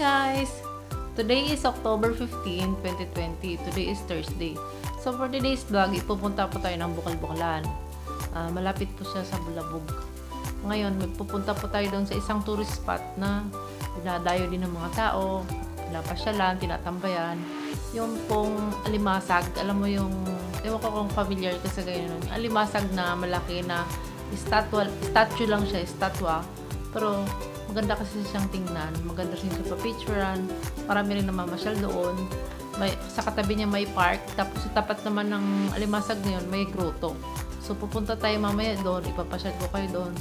guys! Today is October 15, 2020. Today is Thursday. So for today's vlog, ipupunta po tayo ng Bukal-Bukalan. Malapit po siya sa Bulabog. Ngayon, pupunta po tayo doon sa isang tourist spot na dinadayo din ng mga tao, pinapasyalan, tinatambayan. Yung pong alimasag, alam mo yung, ewan ko kung familiar ka sa ganyan. Yung alimasag na malaki na statue lang siya, estatwa. Pero maganda kasi siyang tingnan, maganda rin siya pa-picturean, marami rin namamasyal doon. Sa katabi niya may park, tapos sa tapat naman ng alimasag ngayon may grotto. So pupunta tayo mamaya doon, ipapasyal ko kayo doon.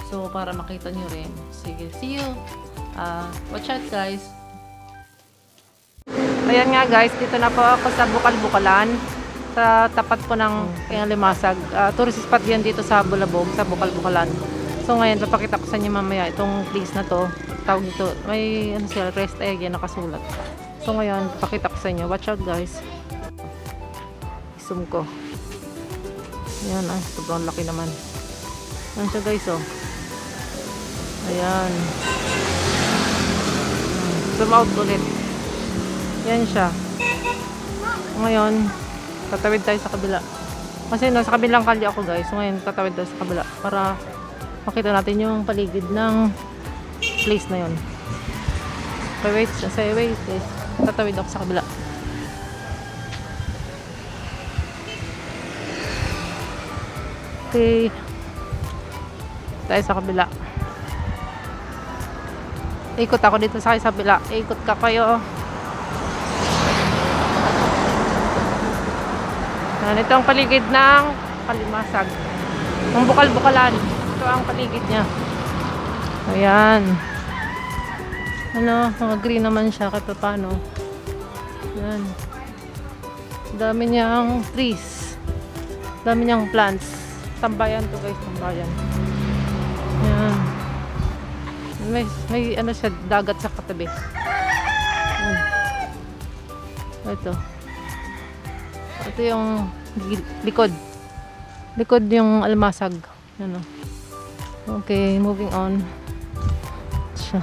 So para makita nyo rin. Sige, see you! Watch out guys! Ayan nga guys, dito na po ako sa Bukal-Bukalan. Sa tapat po ng alimasag. Tourist spot yan dito sa Bulabog, sa Bukal-Bukalan. So ngayon, papakita ko sa inyo mamaya itong place na to. Tawag nito, may ano siya, rest area nakasulat. So ngayon, papakita ko sa inyo. Watch out guys. Zoom ko. Ayan, sobrang laki naman. Ayan siya guys, oh. Ayan. Zoom out ulit. Ayan siya. Ngayon, tatawid tayo sa kabila. Kasi nasa kabilang kalye ako guys. So ngayon, tatawid tayo sa kabila para makita natin yung paligid ng place na yun. Okay, wait guys. Tatawid ako sa kabila. Okay. Tayo sa kabila. Ikot ako dito sa kabila. Ikot ka kayo. Yan, ito ang paligid ng Alimasag. Ang Bukal-Bukalan. Ito ang paligid niya. Ayan. Ano, mga green naman siya kahit paano. Ayan. Dami niyang trees. Dami niyang plants. Tambayan to guys, tambayan. Ayan. May ano siya, dagat sa katabi. Ayan. Ito. Ito yung likod. Likod yung almasag. Ano. Okay, moving on. Siya.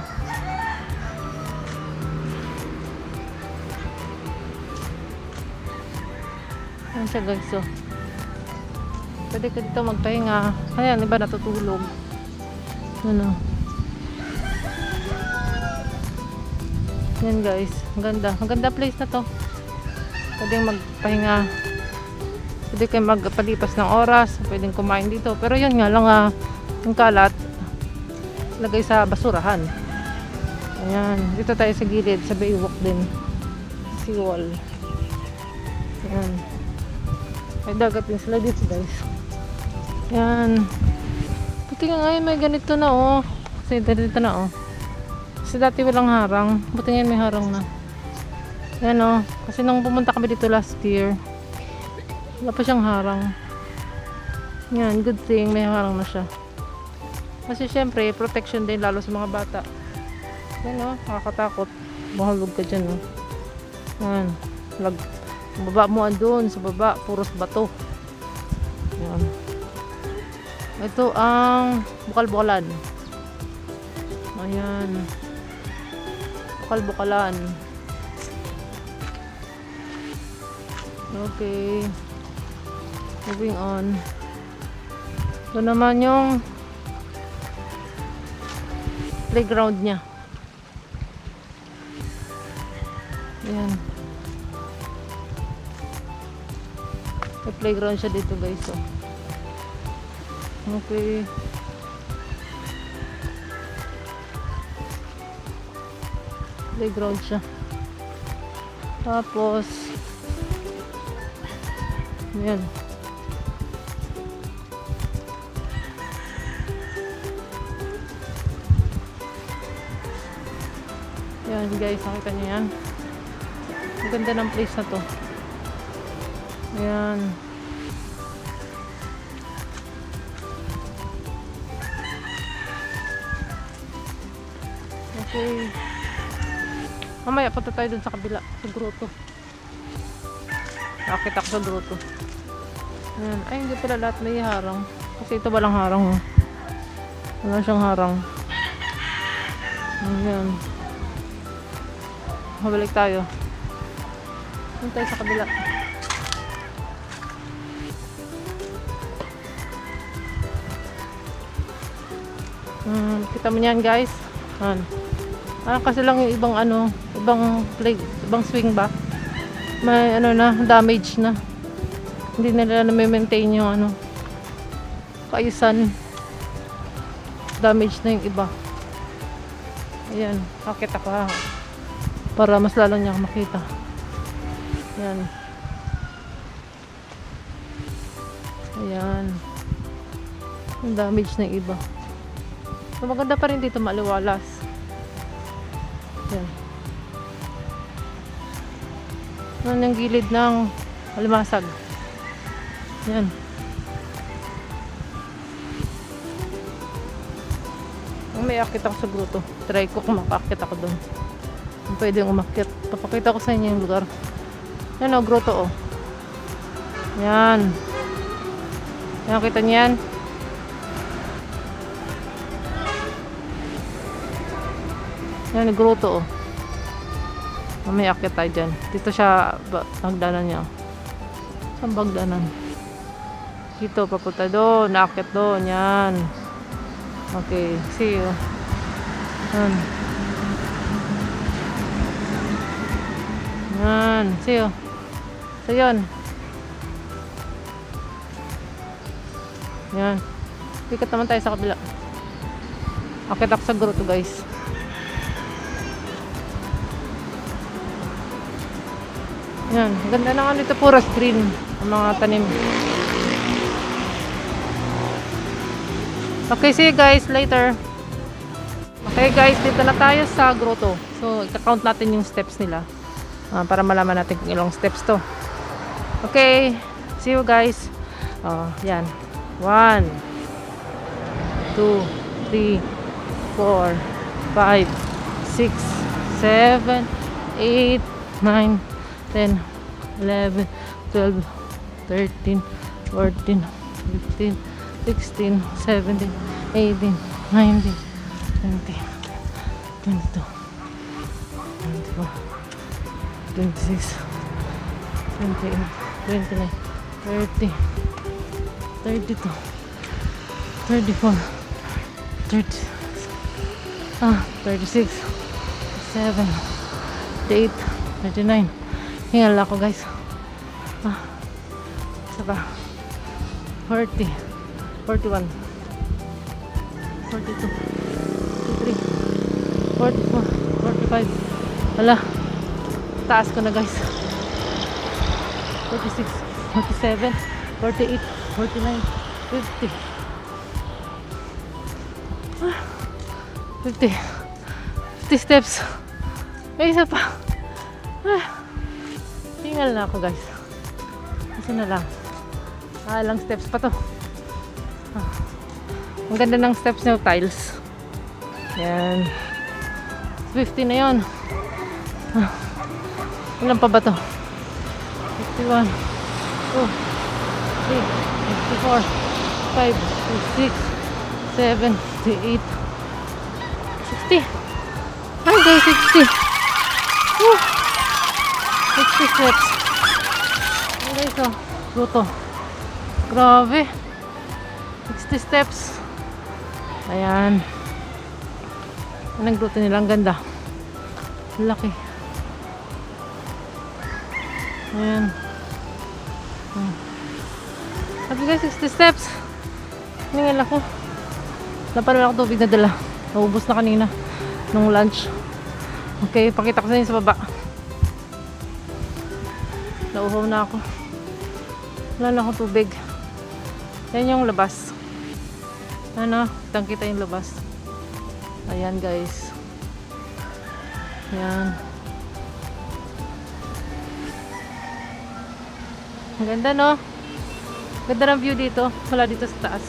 Ayan siya guys, so. Pwede ka dito magpahinga. Ayan, iba natutulog. Ano. Ayan guys, maganda. Maganda place na to. Pwede magpahinga. Pwede kayo magpalipas ng oras. Pwede kumain dito. Pero yun nga lang, yung kalat lagay sa basurahan. Ayan. Dito tayo sa gilid. Sa baywalk din. Seawall. Ayan. May dagat din sila dito guys. Ayan. Buti nga ngayon may ganito na oh. Kasi dito na oh. Kasi dati walang harang. Buti ngayon may harang na. Ayan oh. Kasi nung pumunta kami dito last year, wala pa siyang harang. Yan, good thing may harang na siya. Kasi syempre, protection din lalo sa mga bata. Yan o, nakakatakot. Mahalog ka dyan o. Yan. Baba mo andun sa baba, puros bato. Yan. Ito ang Bukal-Bukalan. Ayan. Bukal-Bukalan. Okay. Moving on. Ito naman yung playground niya. Ayan. May playground siya dito guys. So. Okay. Playground siya. Tapos ayan. Yan guys, nakita nyo yan. Ang ganda ng place na to. Ayan. Okay. Mamaya punta tayo dun sa kabila, sa grotto. Nakakita ko sa grotto. Ayan. Ay, hindi pala lahat may harang. Kasi ito walang harang. Oh. Wala siyang harang. Ayan. Mabalik tayo. Doon tayo sa kabila. Kita mo niyan guys. Kasi lang yung ibang ibang swing ba? May damage na. Hindi nila na-maintain yung kaayusan. Damage na yung iba. Ayan, akit ako ha. Para mas lalo niya makita. Ayan. Ayan. Yung damage na yung iba. So, maganda pa rin dito, maliwalas. Ayan. Yan yung gilid ng alimasag. Ayan. May akit ako sa gruto. Try ko kung makakit ako doon. Kung pwede yung umakit. Papakita ko sa inyo yung lugar. Yan o, gruto o. Yan. Yan, kita niyan. Yan, gruto o. May akit tayo dyan. Dito siya, bagdanan niya. Saan bagdanan? Dito, papunta doon. Naakit doon. Yan. Okay, see you. Yan, see you. So, yun. Yan. Tikat naman tayo sa kabila. Akit ako sa gruto, guys. Yan, ganda na nga dito, puro green ang mga tanim. Okay, see you guys later. Okay guys, dito na tayo sa grotto. So, i-count natin yung steps nila para malaman natin kung ilang steps to. Okay, see you guys. Yan. 1 2 3 4 5 6 7 8 9 10 11 12 13 14 15 16, 17, 18, 19, 20, 22, 24, 26, 28, 29, 30, 32, 34, 36, 37, 38, 39. Hingal ako guys. Isa pa. 40, 41, 42, 43, 44, 45. Hala, taas ko na guys. 46, 47, 48, 49, 50. 50 steps. May isa pa. Hingal na ako guys. Isa na lang. Ilang steps pa to. Ang ganda ng steps ng tiles. Yan. 50 na yun. Ilan pa ba to? 51, 2, 3, 54, 5, 6, 7, 8, 60. Hanggang 60. 60 steps. Okay, so luto. Grabe. 60 steps. Ayan. Anong gruto nila? Ang ganda. Laki. Ayan. Sabi guys, 60 steps. Ningal ako. Naparal ako tubig na dala. Naubos na kanina. Nung lunch. Okay, pakita ko sa inyo sa baba. Nauhaw na ako. Wala na akong tubig. Yan yung labas. Ano? Kitang kita yung labas. Ayan guys. Ayan. Ang ganda no? Ganda ng view dito. Wala dito sa taas.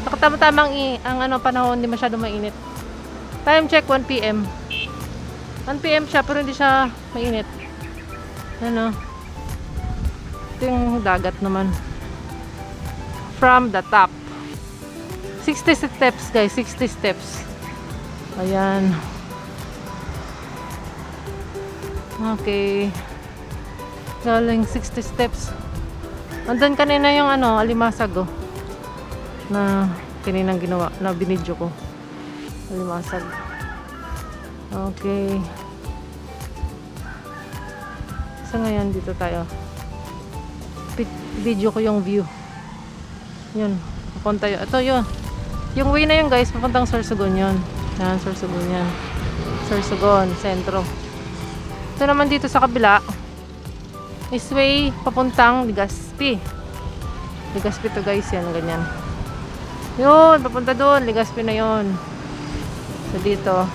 Nakatama-tamang ang panahon, hindi masyado mainit. Time check 1 PM. 1 PM siya pero hindi siya mainit. Ano? Ito yung dagat naman. From the top. 60 steps guys, 60 steps. Ayan. Okay. Galing 60 steps. Andun kanina yung ano, alimasag oh. Na kaninang ginawa, na binidyo ko. Alimasag. Okay. So ngayon dito tayo. Video ko yung view. Yun. Papunta yun. Ito yun. Yung way na yun guys, papuntang Sorsogon yun. Yan, Sorsogon yan. Sorsogon, sentro. Ito naman dito sa kabila is way papuntang Legazpi. Legazpi to guys, yan, ganyan. Yun, papunta doon. Legazpi na yun. So dito.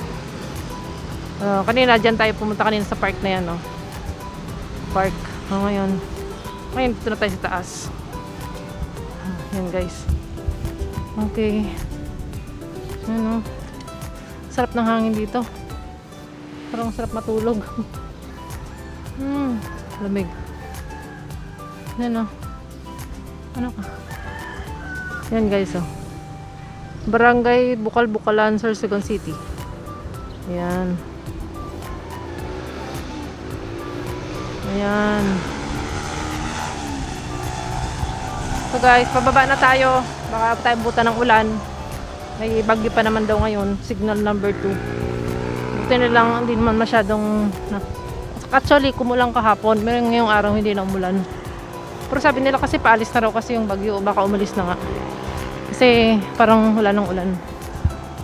Kanina dyan tayo pumunta kanina sa park na yan, no? Park. Ngayon dito na tayo sa taas. Yan guys. Okay. Ano? Sarap ng hangin dito. Parang sarap matulog. Lamig. Yan o. Ano ka? Yan guys oh. Barangay Bukal-Bukalan, Sorsogon City. Yan. Ayan. So guys, pababa na tayo. Baka tayo buta ng ulan. May bagyo pa naman daw ngayon. Signal number 2. Buti na lang, hindi naman masyadong actually, kumulang kahapon. Pero ngayong araw hindi na umulan. Pero sabi nila kasi paalis na raw kasi yung bagyo. Baka umalis na nga. Kasi parang wala ng ulan.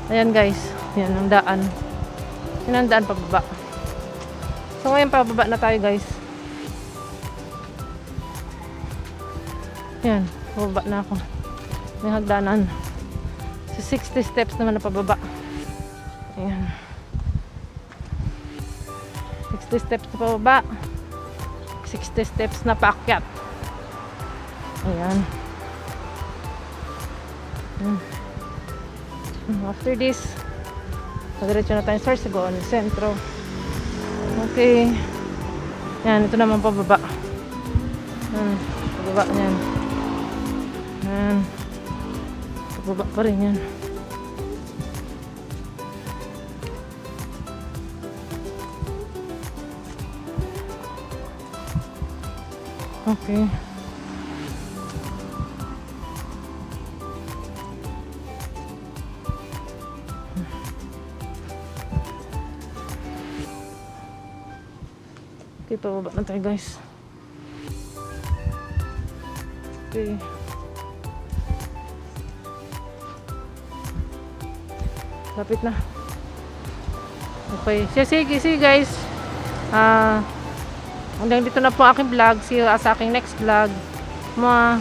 Ayan guys. Yan ang daan. Yan ang daan pababa. So ngayon pababa na tayo guys. Yan, pababa na ako. May hagdanan. So 60 steps naman na pababa. Ayan. 60 steps na pababa. 60 steps na paakyat. Ayan. After this, pagdiretso na tayo sa Sorsogon, sentro. Okay. Yan, ito naman pababa. Pababa yan. Yan. Pababa pa rin yan. Okay. Okay, pababa na tayo guys. Okay. Lapit na. Okay. Sige guys. Hanggang dito na po aking vlog. See you sa aking next vlog. Mga